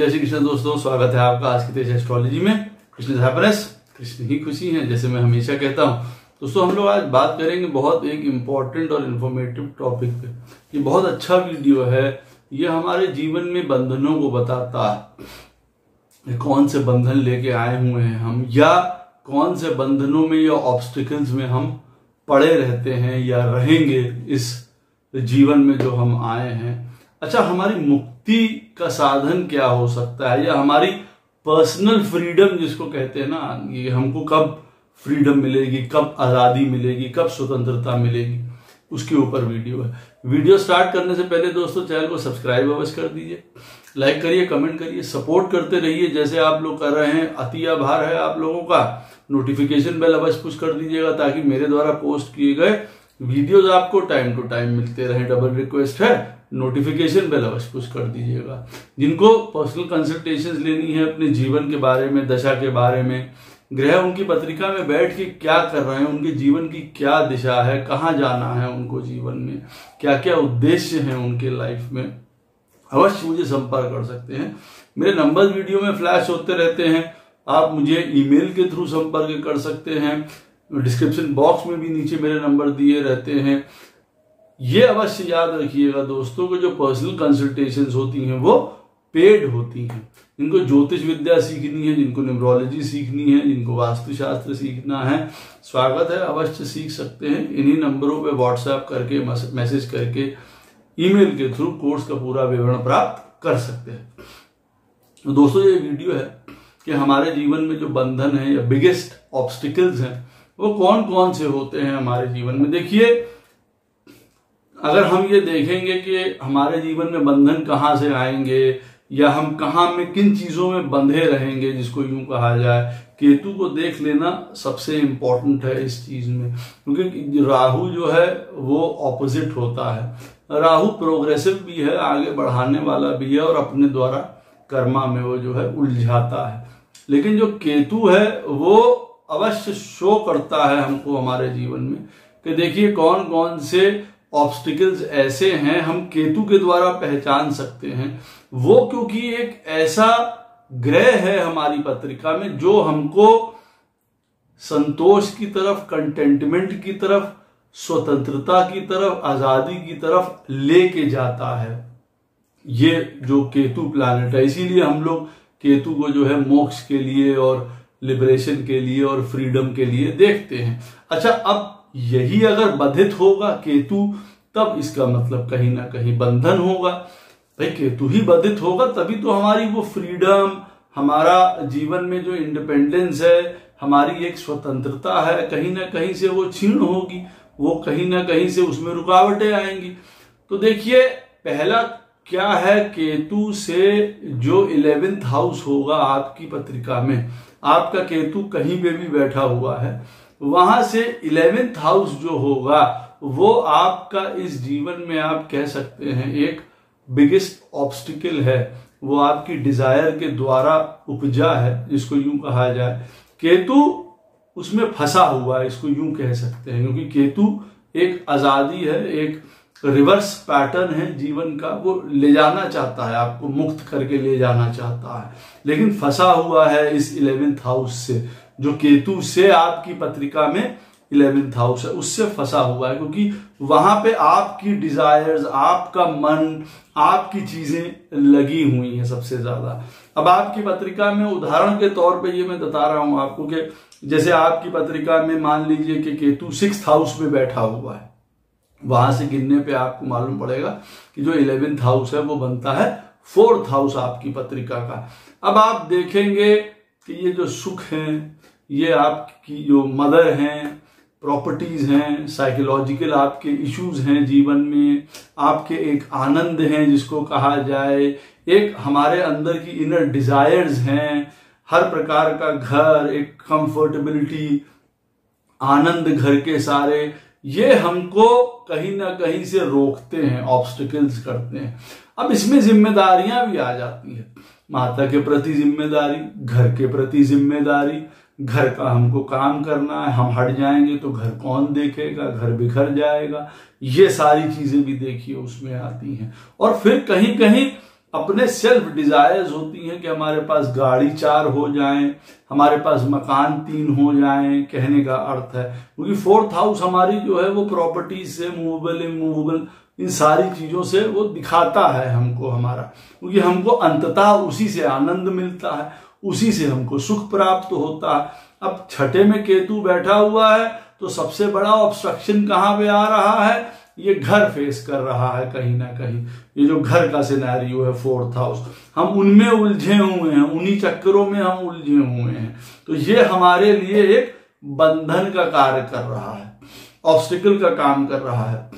जय श्री कृष्ण दोस्तों, स्वागत है आपका आज की तेज एस्ट्रोलॉजी में। कृष्ण हैप्पीनेस, कृष्ण ही खुशी है, जैसे मैं हमेशा कहता हूँ। दोस्तों हम लोग आज बात करेंगे बहुत एक इम्पॉर्टेंट और इन्फॉर्मेटिव टॉपिक पे। ये बहुत अच्छा वीडियो है। ये हमारे जीवन में बंधनों को बताता है, कौन से बंधन लेके आए हुए हैं हम, या कौन से बंधनों में या ऑब्स्टिकल्स में हम पड़े रहते हैं या रहेंगे इस जीवन में जो हम आए हैं। अच्छा, हमारी मुक्ति का साधन क्या हो सकता है, या हमारी पर्सनल फ्रीडम जिसको कहते हैं ना, ये हमको कब फ्रीडम मिलेगी, कब आजादी मिलेगी, कब स्वतंत्रता मिलेगी, उसके ऊपर वीडियो है। वीडियो स्टार्ट करने से पहले दोस्तों चैनल को सब्सक्राइब अवश्य कर दीजिए, लाइक करिए, कमेंट करिए, सपोर्ट करते रहिए जैसे आप लोग कर रहे हैं। अति आभार है आप लोगों का। नोटिफिकेशन बेल अवश्य पुश कर दीजिएगा ताकि मेरे द्वारा पोस्ट किए गए वीडियोज आपको टाइम टू टाइम मिलते रहे। डबल रिक्वेस्ट है, नोटिफिकेशन बेल अवश्य पुश कर दीजिएगा। जिनको पर्सनल कंसल्टेशंस लेनी है अपने जीवन के बारे में, दशा के बारे में, ग्रह उनकी पत्रिका में बैठ के क्या कर रहे हैं, उनके जीवन की क्या दिशा है, कहाँ जाना है उनको जीवन में, क्या क्या उद्देश्य हैं उनके लाइफ में, अवश्य मुझे संपर्क कर सकते हैं। मेरे नंबर वीडियो में फ्लैश होते रहते हैं। आप मुझे ईमेल के थ्रू संपर्क कर सकते हैं। डिस्क्रिप्शन बॉक्स में भी नीचे मेरे नंबर दिए रहते हैं। ये अवश्य याद रखिएगा दोस्तों कि जो पर्सनल कंसल्टेशंस होती हैं वो पेड होती हैं। जिनको ज्योतिष विद्या सीखनी है, जिनको न्यूमरोलॉजी सीखनी है, जिनको वास्तुशास्त्र सीखना है, स्वागत है, अवश्य सीख सकते हैं। इन्हीं नंबरों पे व्हाट्सएप करके, मैसेज करके, ईमेल के थ्रू कोर्स का पूरा विवरण प्राप्त कर सकते हैं। तो दोस्तों ये वीडियो है कि हमारे जीवन में जो बंधन है या बिगेस्ट ऑब्स्टिकल्स हैं वो कौन कौन से होते हैं हमारे जीवन में। देखिए, अगर हम ये देखेंगे कि हमारे जीवन में बंधन कहाँ से आएंगे या हम कहाँ में किन चीजों में बंधे रहेंगे, जिसको यूं कहा जाए, केतु को देख लेना सबसे इंपॉर्टेंट है इस चीज में, क्योंकि राहु जो है वो ऑपोजिट होता है। राहु प्रोग्रेसिव भी है, आगे बढ़ाने वाला भी है, और अपने द्वारा कर्मा में वो जो है उलझाता है। लेकिन जो केतु है वो अवश्य शो करता है हमको हमारे जीवन में कि देखिए कौन कौन से ऑब्स्टिकल्स ऐसे हैं हम केतु के द्वारा पहचान सकते हैं। वो क्योंकि एक ऐसा ग्रह है हमारी पत्रिका में जो हमको संतोष की तरफ, कंटेंटमेंट की तरफ, स्वतंत्रता की तरफ, आजादी की तरफ लेके जाता है। ये जो केतु प्लैनेट है, इसीलिए हम लोग केतु को जो है मोक्ष के लिए और लिबरेशन के लिए और फ्रीडम के लिए देखते हैं। अच्छा, अब यही अगर बाधित होगा केतु, तब इसका मतलब कहीं ना कहीं बंधन होगा। भाई केतु ही बाधित होगा तभी तो हमारी वो फ्रीडम, हमारा जीवन में जो इंडिपेंडेंस है, हमारी एक स्वतंत्रता है, कहीं ना कहीं से वो छीण होगी, वो कहीं ना कहीं से उसमें रुकावटें आएंगी। तो देखिए, पहला क्या है, केतु से जो 11th हाउस होगा आपकी पत्रिका में, आपका केतु कहीं पे भी बैठा हुआ है, वहां से 11th हाउस जो होगा वो आपका इस जीवन में आप कह सकते हैं एक बिगेस्ट ऑब्स्टिकल है। वो आपकी डिजायर के द्वारा उपजा है, जिसको यूं कहा जाए। केतु उसमें फंसा हुआ है, इसको यूं कह सकते हैं, क्योंकि केतु एक आजादी है, एक रिवर्स पैटर्न है जीवन का। वो ले जाना चाहता है, आपको मुक्त करके ले जाना चाहता है, लेकिन फंसा हुआ है इस 11th हाउस से। जो केतु से आपकी पत्रिका में 11th हाउस है, उससे फंसा हुआ है, क्योंकि वहां पे आपकी डिजायर्स, आपका मन, आपकी चीजें लगी हुई हैं सबसे ज्यादा। अब आपकी पत्रिका में उदाहरण के तौर पे ये मैं बता रहा हूं आपको कि जैसे आपकी पत्रिका में मान लीजिए कि केतु 6th हाउस में बैठा हुआ है, वहां से गिनने पे आपको मालूम पड़ेगा कि जो 11th हाउस है वो बनता है 4th हाउस आपकी पत्रिका का। अब आप देखेंगे कि ये जो सुख हैं, ये आपकी जो मदर हैं, प्रॉपर्टीज हैं, साइकोलॉजिकल आपके इश्यूज हैं जीवन में, आपके एक आनंद हैं जिसको कहा जाए, एक हमारे अंदर की इनर डिजायर्स हैं, हर प्रकार का घर, एक कंफर्टेबिलिटी, आनंद घर के सारे, ये हमको कहीं ना कहीं से रोकते हैं, ऑब्स्टिकल्स करते हैं। अब इसमें जिम्मेदारियां भी आ जाती है, माता के प्रति जिम्मेदारी, घर के प्रति जिम्मेदारी, घर का हमको काम करना है, हम हट जाएंगे तो घर कौन देखेगा, घर बिखर जाएगा, ये सारी चीजें भी देखिए उसमें आती हैं। और फिर कहीं कहीं अपने सेल्फ डिजायर्स होती हैं कि हमारे पास गाड़ी 4 हो जाएं, हमारे पास मकान 3 हो जाएं, कहने का अर्थ है। क्योंकि 4th हाउस हमारी जो है वो प्रॉपर्टी से, मूवेबल इमूवेबल इन सारी चीजों से वो दिखाता है हमको हमारा, क्योंकि हमको अंततः उसी से आनंद मिलता है, उसी से हमको सुख प्राप्त होता है। अब छठे में केतु बैठा हुआ है तो सबसे बड़ा ऑब्स्ट्रक्शन कहां पे आ रहा है, ये घर फेस कर रहा है कहीं ना कहीं। ये जो घर का सिनेरियो है 4th हाउस, हम उनमें उलझे हुए हैं, उन्हीं चक्करों में हम उलझे हुए हैं। तो ये हमारे लिए एक बंधन का कार्य कर रहा है, ऑब्स्टिकल का काम कर रहा है।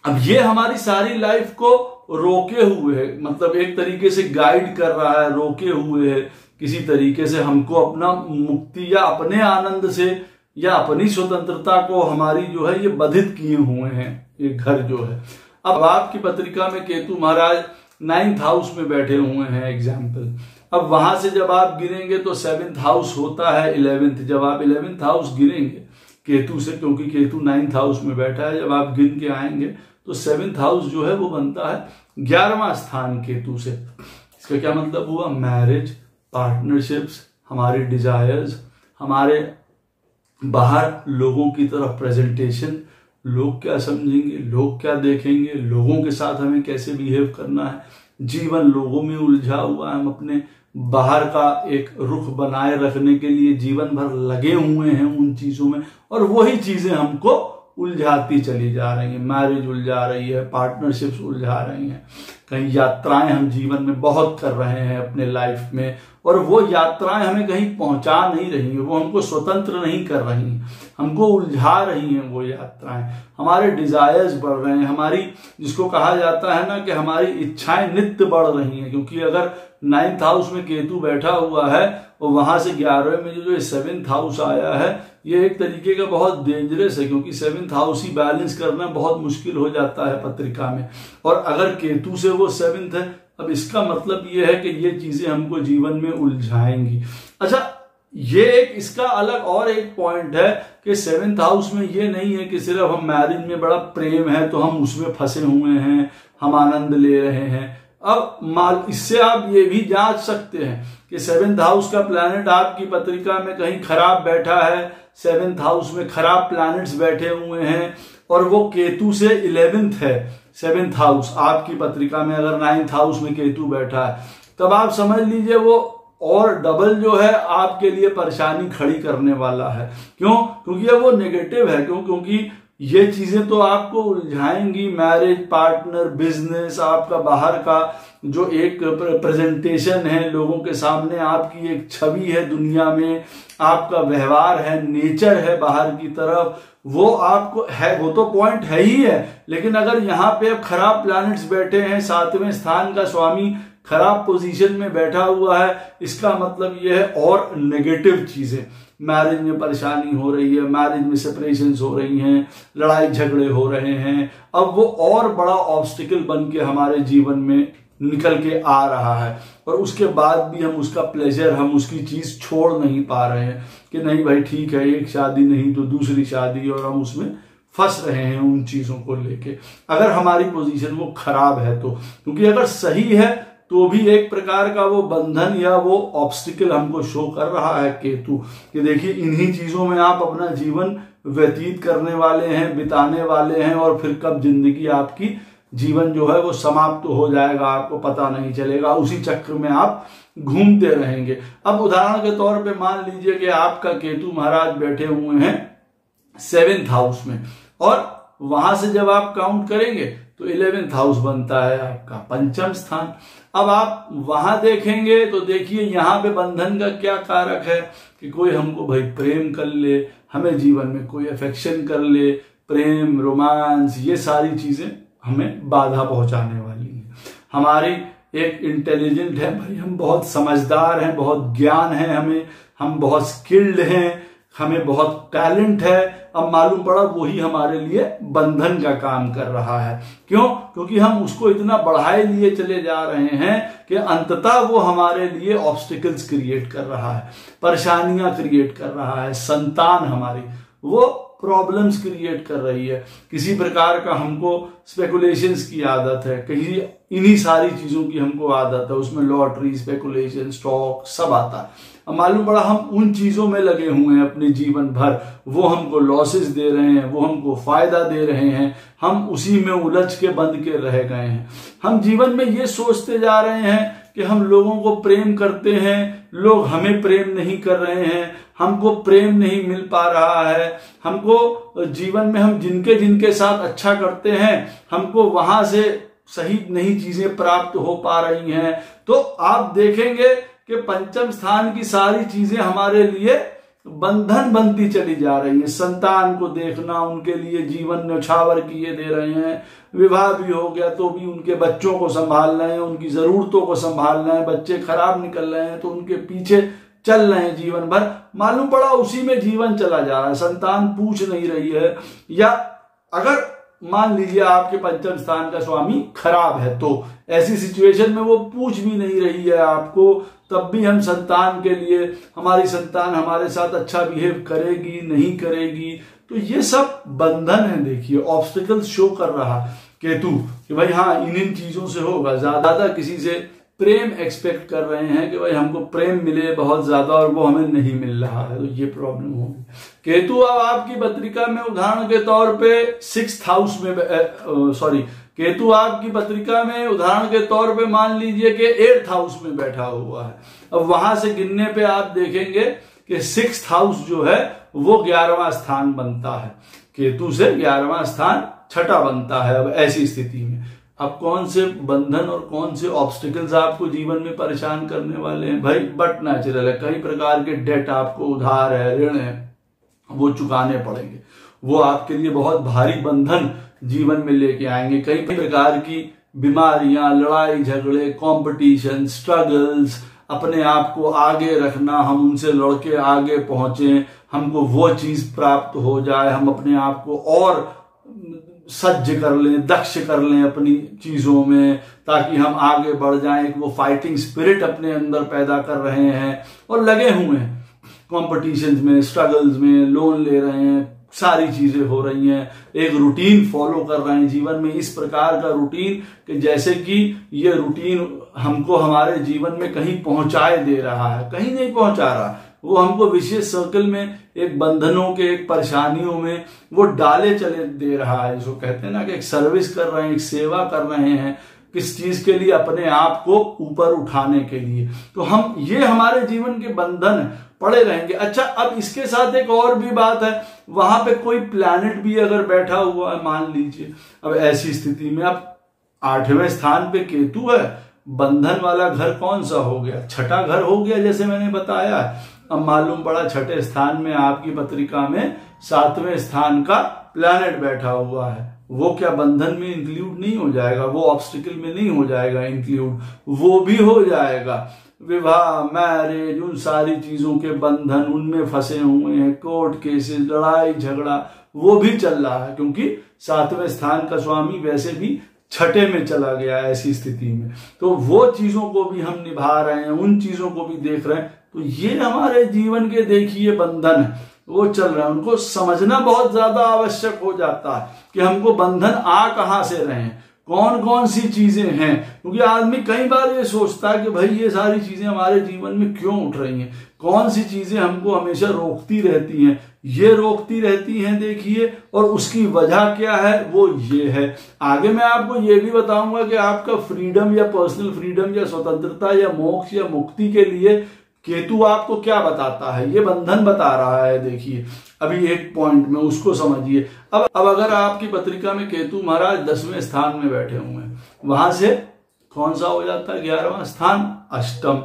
अब ये हमारी सारी लाइफ को रोके हुए है, मतलब एक तरीके से गाइड कर रहा है, रोके हुए है किसी तरीके से हमको अपना मुक्ति या अपने आनंद से या अपनी स्वतंत्रता को हमारी जो है ये बाधित किए हुए हैं ये घर जो है। अब आपकी पत्रिका में केतु महाराज 9th हाउस में बैठे हुए हैं एग्जाम्पल। अब वहां से जब आप गिरेंगे तो 7th हाउस होता है 11th, जब आप 11th हाउस गिरेंगे केतु से, क्योंकि केतु 9th हाउस में बैठा है, जब आप गिन के आएंगे तो 7th हाउस जो है वो बनता है 11वां स्थान केतु से। इसका क्या मतलब हुआ, मैरिज, पार्टनरशिप्स, हमारे डिजायर्स, हमारे बाहर लोगों की तरफ प्रेजेंटेशन, लोग क्या समझेंगे, लोग क्या देखेंगे, लोगों के साथ हमें कैसे बिहेव करना है, जीवन लोगों में उलझा हुआ है। हम अपने बाहर का एक रुख बनाए रखने के लिए जीवन भर लगे हुए हैं उन चीजों में, और वही चीजें हमको उलझाती चली जा रही है। मैरिज उलझा रही है, पार्टनरशिप्स उलझा रही हैं, कहीं यात्राएं हम जीवन में बहुत कर रहे हैं अपने लाइफ में, और वो यात्राएं हमें कहीं पहुंचा नहीं रही हैं, वो हमको स्वतंत्र नहीं कर रही हैं, हमको उलझा रही हैं वो यात्राएं। हमारे डिजायर्स बढ़ रहे हैं, हमारी जिसको कहा जाता है ना कि हमारी इच्छाएं नित्य बढ़ रही हैं। क्योंकि अगर 9th हाउस में केतु बैठा हुआ है और वहां से 11वें में जो 7th हाउस आया है, ये एक तरीके का बहुत डेंजरस है, क्योंकि 7th हाउस ही बैलेंस करना बहुत मुश्किल हो जाता है पत्रिका में। और अगर केतु से वो 7th है, अब इसका मतलब ये है कि ये चीजें हमको जीवन में उलझाएंगी। अच्छा, ये एक इसका अलग और एक पॉइंट है कि 7th हाउस में ये नहीं है कि सिर्फ हम मैरिज में बड़ा प्रेम है तो हम उसमें फंसे हुए हैं, हम आनंद ले रहे हैं। अब इससे आप ये भी जांच सकते हैं कि 7th हाउस का प्लैनेट आपकी पत्रिका में कहीं खराब बैठा है, 7th हाउस में खराब प्लैनेट्स बैठे हुए हैं, और वो केतु से 11th है 7th हाउस आपकी पत्रिका में। अगर 9th हाउस में केतु बैठा है तब आप समझ लीजिए वो और डबल जो है आपके लिए परेशानी खड़ी करने वाला है। क्यों? क्योंकि वो नेगेटिव है। क्योंकि ये चीजें तो आपको उलझाएंगी, मैरिज, पार्टनर, बिजनेस, आपका बाहर का जो एक प्रेजेंटेशन है लोगों के सामने, आपकी एक छवि है दुनिया में, आपका व्यवहार है, नेचर है बाहर की तरफ, वो आपको है, वो तो पॉइंट है ही है। लेकिन अगर यहाँ पे अब खराब प्लैनेट्स बैठे हैं, 7वें स्थान का स्वामी खराब पोजीशन में बैठा हुआ है, इसका मतलब यह है और नेगेटिव चीजें, मैरिज में परेशानी हो रही है, मैरिज में सेपरेशंस हो रही हैं, लड़ाई झगड़े हो रहे हैं। अब वो और बड़ा ऑब्स्टिकल बन के हमारे जीवन में निकल के आ रहा है, और उसके बाद भी हम उसका प्लेजर, हम उसकी चीज छोड़ नहीं पा रहे हैं कि नहीं भाई ठीक है, एक शादी नहीं तो दूसरी शादी, और हम उसमें फंस रहे हैं उन चीजों को लेके। अगर हमारी पोजीशन वो खराब है तो, क्योंकि अगर सही है तो भी एक प्रकार का वो बंधन या वो ऑब्स्टिकल हमको शो कर रहा है केतु, कि देखिए इन्हीं चीजों में आप अपना जीवन व्यतीत करने वाले हैं, बिताने वाले हैं, और फिर कब जिंदगी आपकी जीवन जो है वो समाप्त हो जाएगा आपको पता नहीं चलेगा, उसी चक्र में आप घूमते रहेंगे। अब उदाहरण के तौर पे मान लीजिए कि आपका केतु महाराज बैठे हुए हैं 7th हाउस में, और वहां से जब आप काउंट करेंगे तो 11th हाउस बनता है आपका पंचम स्थान। अब आप वहां देखेंगे तो देखिए यहाँ पे बंधन का क्या कारक है कि कोई हमको भाई प्रेम कर ले, हमें जीवन में कोई अफेक्शन कर ले, प्रेम, रोमांस, ये सारी चीजें हमें बाधा पहुंचाने वाली हैं। हमारी एक इंटेलिजेंट है भाई, हम बहुत समझदार हैं, बहुत ज्ञान है हमें, हम बहुत स्किल्ड हैं, हमें बहुत टैलेंट है। अब मालूम पड़ा वही हमारे लिए बंधन का काम कर रहा है। क्यों? क्योंकि हम उसको इतना बढ़ाए लिए चले जा रहे हैं कि अंततः वो हमारे लिए ऑब्स्टिकल्स क्रिएट कर रहा है, परेशानियां क्रिएट कर रहा है। संतान हमारी वो प्रॉब्लम्स क्रिएट कर रही है। किसी प्रकार का हमको स्पेकुलेशंस की आदत है, कहीं इन्हीं सारी चीजों की हमको आदत है, उसमें लॉटरी, स्पेकुलेशन, स्टॉक सब आता है। अब मालूम पड़ा हम उन चीजों में लगे हुए हैं अपने जीवन भर, वो हमको लॉसेस दे रहे हैं, वो हमको फायदा दे रहे हैं, हम उसी में उलझ के बंद के रह गए हैं। हम जीवन में ये सोचते जा रहे हैं कि हम लोगों को प्रेम करते हैं, लोग हमें प्रेम नहीं कर रहे हैं, हमको प्रेम नहीं मिल पा रहा है, हमको जीवन में हम जिनके जिनके साथ अच्छा करते हैं हमको वहां से सही नई चीजें प्राप्त हो पा रही हैं। तो आप देखेंगे कि पंचम स्थान की सारी चीजें हमारे लिए बंधन बनती चली जा रही है। संतान को देखना, उनके लिए जीवन न्यौछावर किए दे रहे हैं, विवाह भी हो गया तो भी उनके बच्चों को संभालना है, उनकी जरूरतों को संभालना है, बच्चे खराब निकल रहे हैं तो उनके पीछे चल रहे हैं जीवन भर, मालूम पड़ा उसी में जीवन चला जा रहा है। संतान पूछ नहीं रही है, या अगर मान लीजिए आपके पंचम स्थान का स्वामी खराब है तो ऐसी सिचुएशन में वो पूछ भी नहीं रही है आपको, तब भी हम संतान के लिए, हमारी संतान हमारे साथ अच्छा बिहेव करेगी नहीं करेगी, तो ये सब बंधन है। देखिए ऑब्स्टिकल्स शो कर रहा केतु कि भाई हाँ इन चीजों से होगा। ज्यादा किसी से प्रेम एक्सपेक्ट कर रहे हैं कि भाई हमको प्रेम मिले बहुत ज्यादा और वो हमें नहीं मिल रहा है, तो ये प्रॉब्लम होगी। केतु अब आपकी पत्रिका में उदाहरण के तौर पे 6th हाउस में केतु आपकी पत्रिका में उदाहरण के तौर पे मान लीजिए कि 8th हाउस में बैठा हुआ है। अब वहां से गिनने पे आप देखेंगे कि 6th हाउस जो है वो 11वां स्थान बनता है, केतु से 11वां स्थान छठा बनता है। अब ऐसी स्थिति में अब कौन से बंधन और कौन से ऑब्स्टिकल्स आपको जीवन में परेशान करने वाले हैं भाई, बट नेचुरल है। कई प्रकार के डेट आपको, उधार है, ऋण है, वो चुकाने पड़ेंगे, वो आपके लिए बहुत भारी बंधन जीवन में लेके आएंगे। कई प्रकार की बीमारियां, लड़ाई झगड़े, कंपटीशन, स्ट्रगल्स, अपने आप को आगे रखना, हम उनसे लड़के आगे पहुंचे, हमको वो चीज प्राप्त हो जाए, हम अपने आप को और सज्ज कर लें, दक्ष कर लें अपनी चीजों में, ताकि हम आगे बढ़ जाएं। वो फाइटिंग स्पिरिट अपने अंदर पैदा कर रहे हैं और लगे हुए हैं कॉम्पिटिशन्स में, स्ट्रगल्स में, लोन ले रहे हैं, सारी चीजें हो रही हैं, एक रूटीन फॉलो कर रहे हैं जीवन में, इस प्रकार का रूटीन कि जैसे कि ये रूटीन हमको हमारे जीवन में कहीं पहुंचाए दे रहा है, कहीं नहीं पहुंचा रहा, वो हमको विशेष सर्कल में, एक बंधनों के, एक परेशानियों में वो डाले चले दे रहा है। जो कहते हैं ना कि एक सर्विस कर रहे हैं, एक सेवा कर रहे हैं, किस चीज के लिए, अपने आप को ऊपर उठाने के लिए। तो हम ये हमारे जीवन के बंधन पड़े रहेंगे। अच्छा, अब इसके साथ एक और भी बात है, वहां पे कोई प्लैनेट भी अगर बैठा हुआ है मान लीजिए, अब ऐसी स्थिति में अब 8वें स्थान पे केतु है, बंधन वाला घर कौन सा हो गया, छठा घर हो गया जैसे मैंने बताया। अब मालूम पड़ा छठे स्थान में आपकी पत्रिका में 7वें स्थान का प्लैनेट बैठा हुआ है, वो क्या बंधन में इंक्लूड नहीं हो जाएगा, वो ऑब्स्टिकल में नहीं हो जाएगा इंक्लूड, वो भी हो जाएगा। विवाह, मैरिज, उन सारी चीजों के बंधन उनमें फंसे हुए हैं, कोर्ट केसेस, लड़ाई झगड़ा वो भी चल रहा है, क्योंकि 7वें स्थान का स्वामी वैसे भी छठे में चला गया ऐसी स्थिति में। तो वो चीजों को भी हम निभा रहे हैं, उन चीजों को भी देख रहे हैं। तो ये हमारे जीवन के देखिए बंधन है, वो चल रहा है, उनको समझना बहुत ज्यादा आवश्यक हो जाता है कि हमको बंधन आ कहां से रहे हैं, कौन कौन सी चीजें हैं। क्योंकि आदमी कई बार ये सोचता है कि भाई ये सारी चीजें हमारे जीवन में क्यों उठ रही हैं, कौन सी चीजें हमको हमेशा रोकती रहती हैं, ये रोकती रहती हैं देखिए, और उसकी वजह क्या है, वो ये है। आगे मैं आपको ये भी बताऊंगा कि आपका फ्रीडम या पर्सनल फ्रीडम या स्वतंत्रता या मोक्ष या मुक्ति के लिए केतु आपको क्या बताता है, ये बंधन बता रहा है। देखिए अभी एक पॉइंट में उसको समझिए। अब अगर आपकी पत्रिका में केतु महाराज 10वें स्थान में बैठे हुए हैं, वहां से कौन सा हो जाता है 11वां स्थान, अष्टम।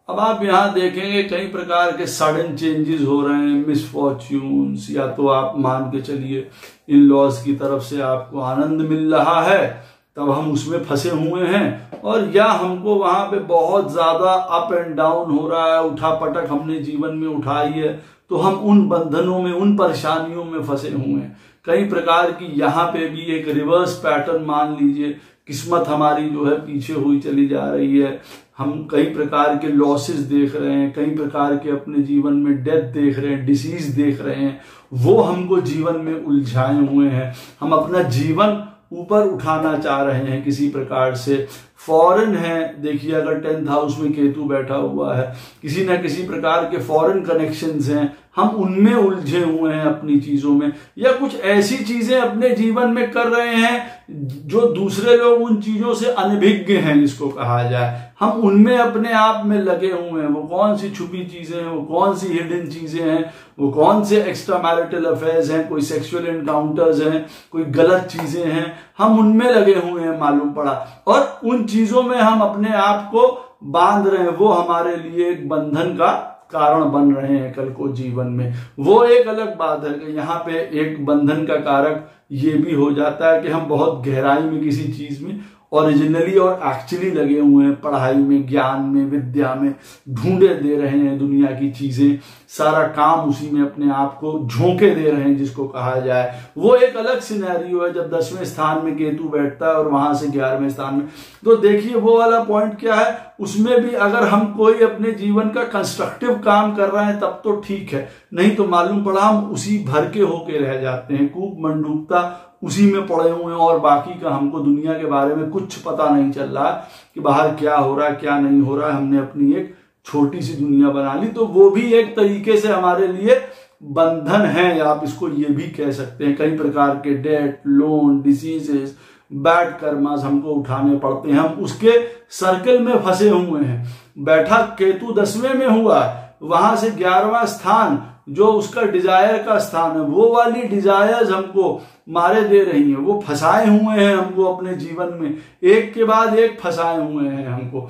अब आप यहां देखेंगे कई प्रकार के सडन चेंजेस हो रहे हैं, मिसफॉर्च्यून्स, या तो आप मान के चलिए इन लॉज की तरफ से आपको आनंद मिल रहा है, तब हम उसमें फंसे हुए हैं, और या हमको वहां पे बहुत ज्यादा अप एंड डाउन हो रहा है, उठा पटक हमने जीवन में उठाई है, तो हम उन बंधनों में, उन परेशानियों में फंसे हुए हैं। कई प्रकार की यहाँ पे भी एक रिवर्स पैटर्न मान लीजिए, किस्मत हमारी जो है पीछे हुई चली जा रही है। हम कई प्रकार के लॉसेस देख रहे हैं, कई प्रकार के अपने जीवन में डेथ देख रहे हैं, डिसीज देख रहे हैं, वो हमको जीवन में उलझाए हुए हैं। हम अपना जीवन ऊपर उठाना चाह रहे हैं किसी प्रकार से। फॉरेन है, देखिए अगर 10th हाउस में केतु बैठा हुआ है, किसी ना किसी प्रकार के फॉरेन कनेक्शंस हैं, हम उनमें उलझे हुए हैं अपनी चीजों में, या कुछ ऐसी चीजें अपने जीवन में कर रहे हैं जो दूसरे लोग उन चीजों से अनभिज्ञ हैं, जिसको कहा जाए। हम उनमें अपने आप में लगे हुए हैं। वो कौन सी छुपी चीजें हैं, वो कौन सी हिडन चीजें हैं, वो कौन से एक्स्ट्रा मैरिटल अफेयर्स हैं, कोई सेक्सुअल एनकाउंटर्स हैं, कोई गलत चीजें हैं, हम उनमें लगे हुए हैं मालूम पड़ा, और उन चीजों में हम अपने आप को बांध रहे हैं। वो हमारे लिए एक बंधन का कारण बन रहे हैं कल को जीवन में। वो एक अलग बात है कि यहाँ पे एक बंधन का कारक ये भी हो जाता है कि हम बहुत गहराई में किसी चीज में ओरिजिनली और एक्चुअली लगे हुए हैं, पढ़ाई में, ज्ञान में, विद्या में, ढूंढे दे रहे हैं दुनिया की चीजें, सारा काम उसी में अपने आप को झोंके दे रहे हैं, जिसको कहा जाए। वो एक अलग सिनेरियो है जब 10वें स्थान में केतु बैठता है और वहां से 11वें स्थान में। तो देखिए वो वाला पॉइंट क्या है, उसमें भी अगर हम कोई अपने जीवन का कंस्ट्रक्टिव काम कर रहे हैं तब तो ठीक है, नहीं तो मालूम पड़ा हम उसी भर के होके रह जाते हैं, कूप मंडूकता उसी में पड़े हुए हैं, और बाकी का हमको दुनिया के बारे में कुछ पता नहीं चल रहा कि बाहर क्या हो रहा है, क्या नहीं हो रहा है। हमने अपनी एक छोटी सी दुनिया बना ली। तो वो भी एक तरीके से हमारे लिए बंधन है, या आप इसको ये भी कह सकते हैं। कई प्रकार के debt, loan, diseases, bad karmas हमको उठाने पड़ते हैं, हम उसके सर्कल में फंसे हुए हैं। बैठा केतु 10वें में हुआ, वहां से 11वां स्थान जो उसका डिजायर का स्थान है, वो वाली डिजायर्स हमको मारे दे रही हैं, वो फंसाए हुए हैं हमको अपने जीवन में, एक के बाद एक फंसाए हुए हैं हमको।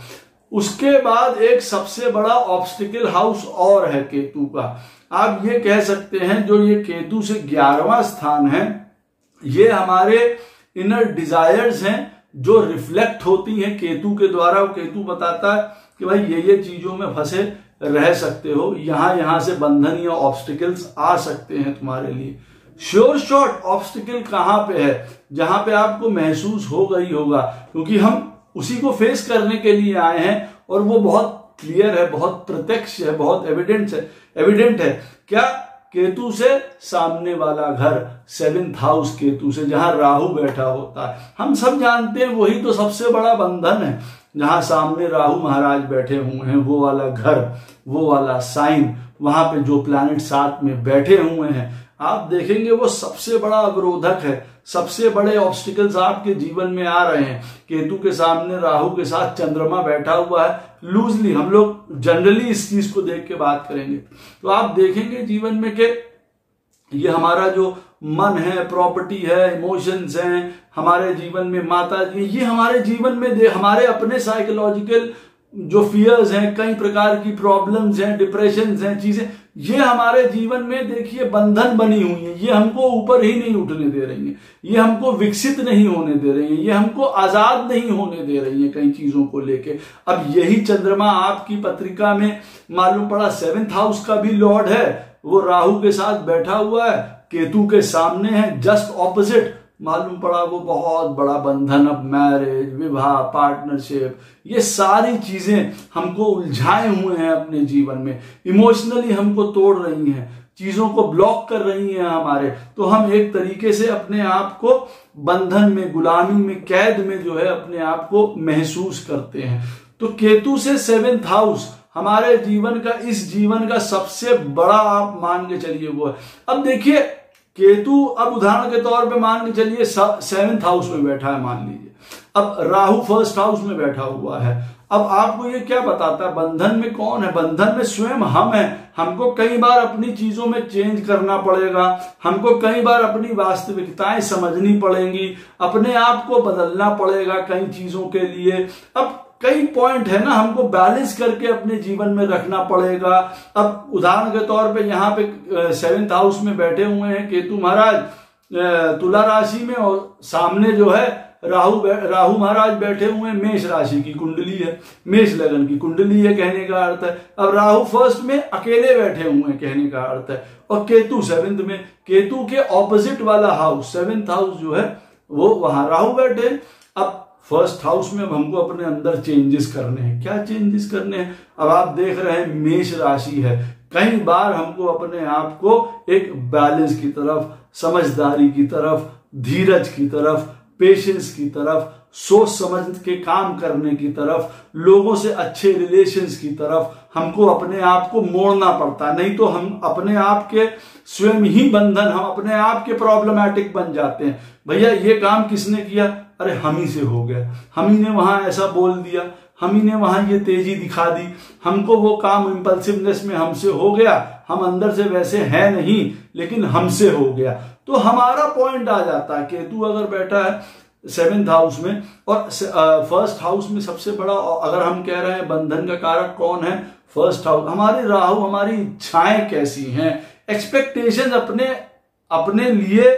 उसके बाद एक सबसे बड़ा ऑब्स्टिकल हाउस और है केतु का। आप ये कह सकते हैं जो ये केतु से 11वां स्थान है, ये हमारे इनर डिजायर्स हैं जो रिफ्लेक्ट होती हैं केतु के द्वारा। केतु बताता है कि भाई ये चीजों में फंसे रह सकते हो, यहां से बंधन या ऑब्स्टिकल्स आ सकते हैं तुम्हारे लिए। श्योर शॉट ऑब्स्टिकल कहां पे है, जहां पे आपको महसूस हो गई होगा, क्योंकि हम उसी को फेस करने के लिए आए हैं, और वो बहुत क्लियर है, बहुत प्रत्यक्ष है, बहुत एविडेंट है। क्या? केतु से सामने वाला घर, 7th हाउस केतु से, जहां राहु बैठा होता है। हम सब जानते हैं वही तो सबसे बड़ा बंधन है, जहां सामने राहु महाराज बैठे हुए हैं, वो वाला घर, वो वाला साइन, वहां पे जो प्लैनेट साथ में बैठे हुए हैं, आप देखेंगे वो सबसे बड़ा अवरोधक है। सबसे बड़े ऑब्स्टिकल्स आपके जीवन में आ रहे हैं। केतु के सामने राहु के साथ चंद्रमा बैठा हुआ है। लूजली हम लोग जनरली इस चीज को देख के बात करेंगे, तो आप देखेंगे जीवन में कि ये हमारा जो मन है, प्रॉपर्टी है, इमोशंस हैं, हमारे जीवन में माता जी, ये हमारे जीवन में हमारे अपने साइकोलॉजिकल जो फियर्स हैं, कई प्रकार की प्रॉब्लम्स हैं, डिप्रेशंस हैं, चीजें, ये हमारे जीवन में देखिए बंधन बनी हुई है। ये हमको ऊपर ही नहीं उठने दे रही है, ये हमको विकसित नहीं होने दे रही है, ये हमको आजाद नहीं होने दे रही है कई चीजों को लेके। अब यही चंद्रमा आपकी पत्रिका में मालूम पड़ा 7th हाउस का भी लॉर्ड है, वो राहु के साथ बैठा हुआ है, केतु के सामने है, जस्ट ऑपोजिट। मालूम पड़ा वो बहुत बड़ा बंधन, अब मैरिज, विवाह, पार्टनरशिप, ये सारी चीजें हमको उलझाए हुए हैं अपने जीवन में, इमोशनली हमको तोड़ रही हैं, चीजों को ब्लॉक कर रही हैं हमारे। तो हम एक तरीके से अपने आप को बंधन में, गुलामी में, कैद में जो है अपने आप को महसूस करते हैं। तो केतु से 7th हाउस हमारे जीवन का, इस जीवन का सबसे बड़ा आप मान के चलिए वो है। अब देखिए केतु, अब उदाहरण के तौर पे मान के चलिए 7th हाउस में बैठा है, मान लीजिए। अब राहु 1st हाउस में बैठा हुआ है। अब आपको ये क्या बताता है, बंधन में कौन है? बंधन में स्वयं हम हैं। हमको कई बार अपनी चीजों में चेंज करना पड़ेगा, हमको कई बार अपनी वास्तविकताएं समझनी पड़ेंगी, अपने आप को बदलना पड़ेगा कई चीजों के लिए। अब कई पॉइंट है ना, हमको बैलेंस करके अपने जीवन में रखना पड़ेगा। अब उदाहरण के तौर पे यहाँ पे 7th हाउस में बैठे हुए हैं केतु महाराज तुला राशि में, और सामने जो है राहु महाराज बैठे हुए हैं, मेष राशि की कुंडली है, मेष लगन की कुंडली है कहने का अर्थ है। अब राहु फर्स्ट में अकेले बैठे हुए हैं कहने का अर्थ है, और केतु सेवेंथ में, केतु के ऑपोजिट वाला हाउस, सेवेंथ हाउस जो है वो वहां राहु बैठे। अब फर्स्ट हाउस में अब हमको अपने अंदर चेंजेस करने हैं। क्या चेंजेस करने हैं? अब आप देख रहे हैं मेष राशि है, कई बार हमको अपने आप को एक बैलेंस की तरफ, समझदारी की तरफ, धीरज की तरफ, पेशेंस की तरफ, सोच समझ के काम करने की तरफ, लोगों से अच्छे रिलेशंस की तरफ हमको अपने आप को मोड़ना पड़ता, नहीं तो हम अपने आप के स्वयं ही बंधन, हम अपने आप के प्रॉब्लमैटिक बन जाते हैं। भैया ये काम किसने किया? अरे हम ही से हो गया, हम ही ने वहां ऐसा बोल दिया, हम ही ने वहां ये तेजी दिखा दी, हमको वो काम इंपल्सिवनेस में हमसे हो गया, हम अंदर से वैसे हैं नहीं लेकिन हमसे हो गया। तो हमारा पॉइंट आ जाता है। केतु अगर बैठा है सेवेंथ हाउस में और फर्स्ट हाउस में, सबसे बड़ा अगर हम कह रहे हैं बंधन का कारक कौन है? First house. हमारे राहु, हमारी इच्छाएं कैसी हैं, एक्सपेक्टेशन अपने लिए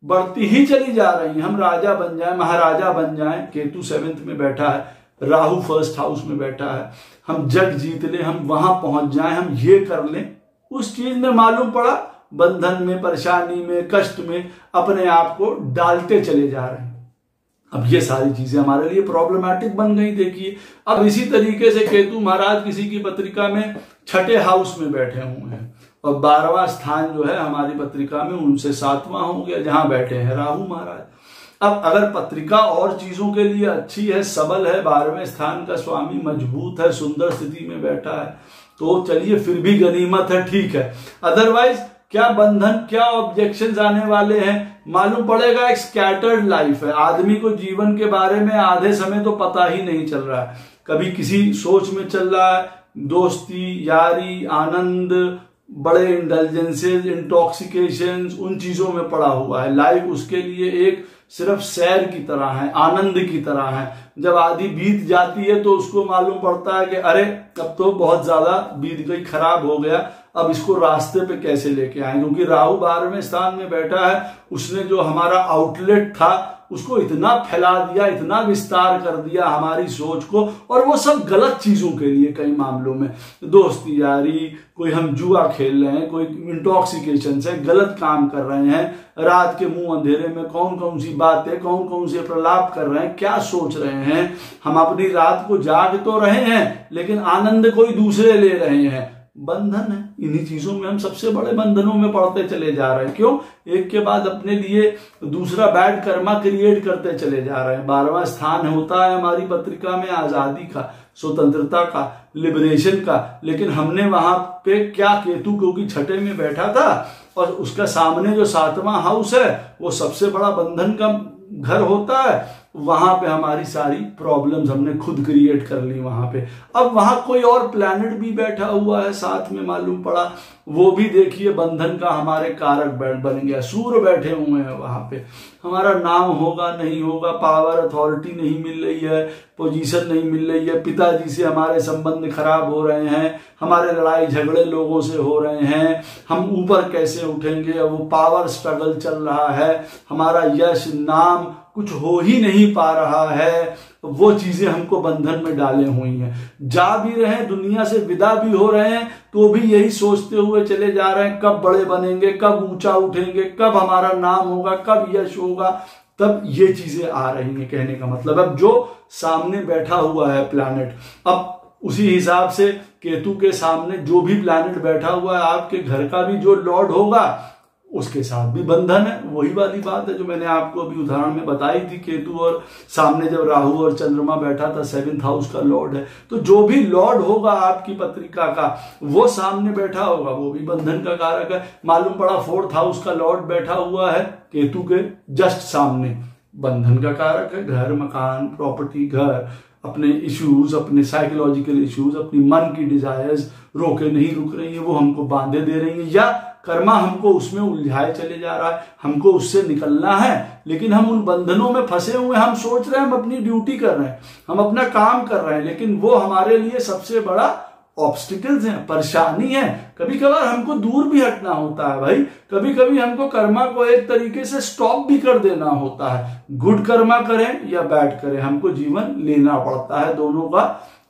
बढ़ती ही चली जा रही हैं। हम राजा बन जाएं, महाराजा बन जाएं, केतु सेवेंथ में बैठा है, राहु फर्स्ट हाउस में बैठा है, हम जग जीत लें, हम वहां पहुंच जाएं, हम ये कर लें, उस चीज में मालूम पड़ा बंधन में, परेशानी में, कष्ट में अपने आप को डालते चले जा रहे हैं। अब ये सारी चीजें हमारे लिए प्रॉब्लमैटिक बन गई। देखिए अब इसी तरीके से केतु महाराज किसी की पत्रिका में छठे हाउस में बैठे हुए हैं और 12वां स्थान जो है हमारी पत्रिका में उनसे 7वां हो गया, जहां बैठे हैं राहु महाराज। अब अगर पत्रिका और चीजों के लिए अच्छी है, सबल है, 12वें स्थान का स्वामी मजबूत है, सुंदर स्थिति में बैठा है, तो चलिए फिर भी गनीमत है, ठीक है। अदरवाइज क्या बंधन, क्या ऑब्जेक्शंस आने वाले हैं? मालूम पड़ेगा एक स्कैटर्ड लाइफ है, आदमी को जीवन के बारे में आधे समय तो पता ही नहीं चल रहा है, कभी किसी सोच में चल रहा है, दोस्ती, यारी, आनंद, बड़े इंटेलिजेंसेस, इंटॉक्सिकेशंस, उन चीजों में पड़ा हुआ है। लाइफ उसके लिए एक सिर्फ सैर की तरह है, आनंद की तरह है। जब आधी बीत जाती है तो उसको मालूम पड़ता है कि अरे अब तो बहुत ज्यादा बीत गई, खराब हो गया, अब इसको रास्ते पे कैसे लेके आए। क्योंकि राहु 12वें स्थान में बैठा है, उसने जो हमारा आउटलेट था उसको इतना फैला दिया, इतना विस्तार कर दिया हमारी सोच को, और वो सब गलत चीजों के लिए, कई मामलों में दोस्ती यारी, कोई हम जुआ खेल रहे हैं, कोई इंटॉक्सिकेशन से गलत काम कर रहे हैं, रात के मुंह अंधेरे में कौन कौन सी बातें, कौन कौन से प्रलाप कर रहे हैं, क्या सोच रहे हैं। हम अपनी रात को जाग तो रहे हैं लेकिन आनंद कोई दूसरे ले रहे हैं। बंधन है, इन्हीं चीजों में हम सबसे बड़े बंधनों में पड़ते चले जा रहे हैं। क्यों? एक के बाद अपने लिए दूसरा बैड कर्मा क्रिएट करते चले जा रहे हैं। 12वां स्थान होता है हमारी पत्रिका में आजादी का, स्वतंत्रता का, लिबरेशन का, लेकिन हमने वहां पे क्या, केतु क्योंकि छठे में बैठा था और उसका सामने जो 7वां हाउस है वो सबसे बड़ा बंधन का घर होता है, वहां पे हमारी सारी प्रॉब्लम्स हमने खुद क्रिएट कर ली वहां पे। अब वहां कोई और प्लैनेट भी बैठा हुआ है साथ में, मालूम पड़ा, वो भी देखिए बंधन का हमारे कारक बन गया। सूर्य बैठे हुए हैं वहां पे, हमारा नाम होगा नहीं होगा, पावर अथॉरिटी नहीं मिल रही है, पोजीशन नहीं मिल रही है, पिताजी से हमारे संबंध खराब हो रहे हैं, हमारे लड़ाई झगड़े लोगों से हो रहे हैं, हम ऊपर कैसे उठेंगे, वो पावर स्ट्रगल चल रहा है, हमारा यश नाम कुछ हो ही नहीं पा रहा है, वो चीजें हमको बंधन में डाले हुई हैं। जा भी रहे हैं, दुनिया से विदा भी हो रहे हैं, तो भी यही सोचते हुए चले जा रहे हैं कब बड़े बनेंगे, कब ऊंचा उठेंगे, कब हमारा नाम होगा, कब यश होगा, तब ये चीजें आ रही हैं। कहने का मतलब अब जो सामने बैठा हुआ है प्लैनेट, अब उसी हिसाब से केतु के सामने जो भी प्लैनेट बैठा हुआ है, आपके घर का भी जो लॉर्ड होगा उसके साथ भी बंधन है। वही वाली बात है जो मैंने आपको अभी उदाहरण में बताई थी, केतु और सामने जब राहु और चंद्रमा बैठा था, 7th हाउस का लॉर्ड है, तो जो भी लॉर्ड होगा आपकी पत्रिका का वो सामने बैठा होगा, वो भी बंधन का कारक है। मालूम पड़ा 4th हाउस का लॉर्ड बैठा हुआ है केतु के जस्ट सामने, बंधन का कारक है। घर, मकान, प्रॉपर्टी, घर, अपने इश्यूज, अपने साइकोलॉजिकल इश्यूज, अपनी मन की डिजायर्स रोके नहीं रुक रही है, वो हमको बांधे दे रही है, या कर्मा हमको उसमें उलझाए चले जा रहा है, हमको उससे निकलना है, लेकिन हम उन बंधनों में फंसे हुए, हम सोच रहे हैं हम अपनी ड्यूटी कर रहे हैं, हम अपना काम कर रहे हैं, लेकिन वो हमारे लिए सबसे बड़ा ऑब्स्टिकल्स हैं, परेशानी है, कभी कभार हमको दूर भी हटना होता है भाई, कभी कभी हमको कर्मा को एक तरीके से स्टॉप भी कर देना होता है। गुड कर्मा करें या बैड करें, हमको जीवन लेना पड़ता है, दोनों का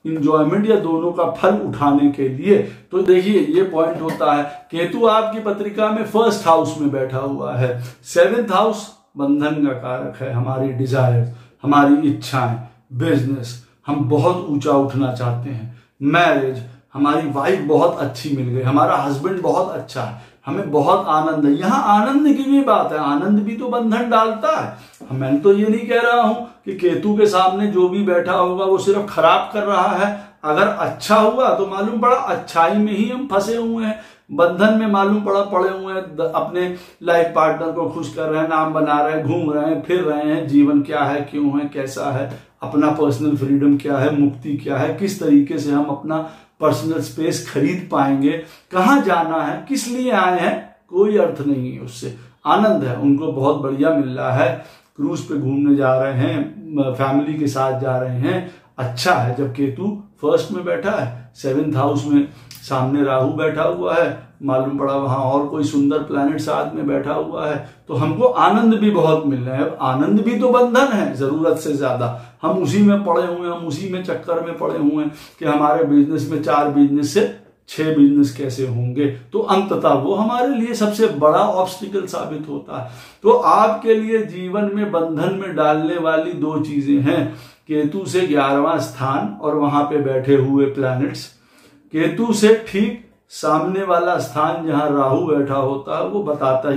इंजॉयमेंट या दोनों का फल उठाने के लिए। तो देखिए ये पॉइंट होता है, केतु आपकी पत्रिका में फर्स्ट हाउस में बैठा हुआ है। 7th हाउस बंधन का कारक है, हमारी डिजायर, हमारी इच्छाएं, बिजनेस, हम बहुत ऊंचा उठना चाहते हैं, मैरिज, हमारी वाइफ बहुत अच्छी मिल गई, हमारा हस्बैंड बहुत अच्छा है, हमें बहुत आनंद है। यहाँ आनंद की भी बात है, आनंद भी तो बंधन डालता है। मैं तो ये नहीं कह रहा हूं कि केतु के सामने जो भी बैठा होगा वो सिर्फ खराब कर रहा है। अगर अच्छा हुआ तो मालूम पड़ा अच्छाई में ही हम फंसे हुए हैं, बंधन में मालूम पड़ा पड़े हुए हैं, अपने लाइफ पार्टनर को खुश कर रहे हैं, नाम बना रहे हैं, घूम रहे हैं, फिर रहे हैं। जीवन क्या है, क्यों है, कैसा है, अपना पर्सनल फ्रीडम क्या है, मुक्ति क्या है, किस तरीके से हम अपना पर्सनल स्पेस खरीद पाएंगे, कहाँ जाना है, किस लिए आए हैं, कोई अर्थ नहीं है उससे। आनंद है, उनको बहुत बढ़िया मिल रहा है, क्रूज पे घूमने जा रहे हैं, फैमिली के साथ जा रहे हैं, अच्छा है। जब केतु फर्स्ट में बैठा है, 7th हाउस में सामने राहु बैठा हुआ है, मालूम पड़ा वहां और कोई सुंदर प्लैनेट साथ में बैठा हुआ है, तो हमको आनंद भी बहुत मिल रहा है। अब आनंद भी तो बंधन है जरूरत से ज्यादा, हम उसी में पड़े हुए हैं, हम उसी में चक्कर में पड़े हुए हैं कि हमारे बिजनेस में 4 बिजनेस से 6 बिजनेस कैसे होंगे, तो अंततः वो हमारे लिए सबसे बड़ा ऑब्स्टिकल साबित होता है। तो आपके लिए जीवन में बंधन में डालने वाली 2 चीजें हैं, केतु से 11वां स्थान और वहां पे बैठे हुए प्लैनेट्स। केतु से ठीक सामने वाला स्थान जहां राहु बैठा होता है वो बताता